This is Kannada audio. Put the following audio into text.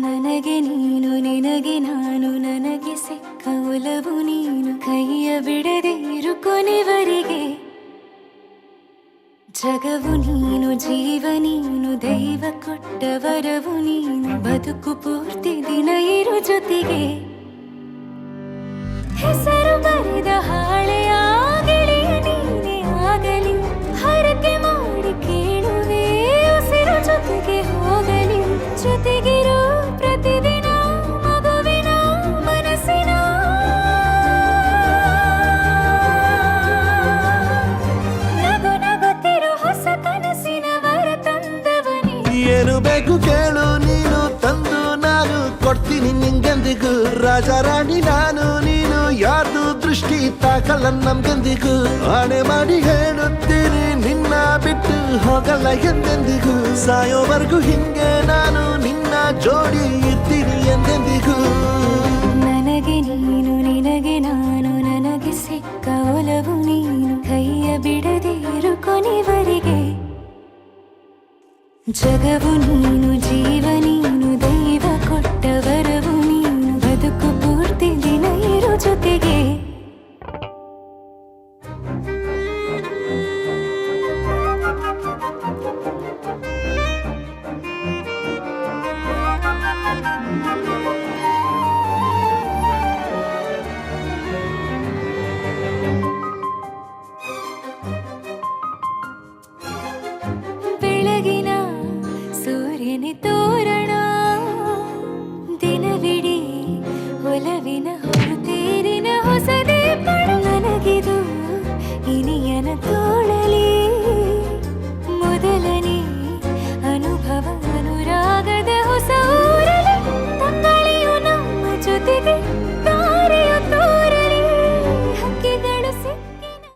ನನಗೆ ನೀನು ನಿನಗೆ ನಾನು ನನಗೆ ಸಿಕ್ಕ ಒಲವು ನೀನು ಕೈಯ ಬಿಡದೆ ಇರು ಕೊನೆವರೆಗೆ ಜಗವು ನೀನು ಜೀವ ನೀನು ದೈವ ಕೊಟ್ಟ ವರವು ನೀನು ಬದುಕು ಪೂರ್ತಿ ದಿನ ಇರು ಜೊತೆಗೆ ಹೆಸರು ಬರೆದ ಹಾಳೆಯ ಗೆಳೆಯ ನೀನೇ ಆಗಲಿ ಹರಕೆ ಮಾಡಿ ಕೇಳುವೆ ಉಸಿರು ಜೊತೆಗೆ ಹೋಗಲಿ ಜೊತೆಗಿರೋ ಪ್ರತಿದಿನ ಮಗುವಿನ ಮನಸ್ಸಿನ ನಗು ನಗುತ್ತಿರೋ ಹೊಸ ಕನಸಿನ ವರ ತಂದವನೇ ಏನು ಬೇಕು ಕೇಳು ನೀನು ತಂದು ನಾನು ಕೊಡ್ತೀನಿ ನಿಂಗೆಂದಿಗೂ ರಾಜ ರಾಣಿ ನಾನು ನೀನು ಯಾರ್ದು ದೃಷ್ಟಿ ತಾಕಲ್ಲ ನಮ್ಗೆಂದಿಗೂ ಆಣೆ ಮಾಡಿ ಹೇಳುತ್ತೀನಿ ನಿನ್ನ ಬಿಟ್ಟು ಹೋಗಲ್ಲ ಎಂದೆಂದಿಗೂ ಸಾಯೋವರೆಗೂ ಹಿಂಗೆ ನಾನು ನಿನ್ನ ಜೋಡಿ ಇರ್ತೀನಿ ಎಂದೆಂದಿಗೂ ನನಗೆ ನೀನು ನಿನಗೆ ನಾನು ನನಗೆ ಸಿಕ್ಕ ಒಲವು ನೀನು ಕೈಯ ಬಿಡದೆ ಇರು ಕೊನೆವರೆಗೆ ಜಗವು ನೀನು ಜೀವ ನೀನು ದೈವ ಕೊಟ್ಟ ವರವು ನೀನು ಬದುಕು ಪೂರ್ತಿ ದಿನ ಇರು ಜೊತೆಗೆ ಬೆಳಗಿನ ಸೂರ್ಯನ ತೋರಣ ದಿನವಿಡೀ ಒಲವಿನ ಹೊರತೇರಿನ ಹೊಸದೇ ಪಡ ನನಗಿದು ಇನಿಯನ ತೋಳಲಿ ಮೊದಲನೇ ಅನುಭವ ಅನುರಾಗದ ಹೊಸ ಊರಲಿ ತಂಗಳಿಯು ನಮ್ಮ ಜೊತೆಗೆ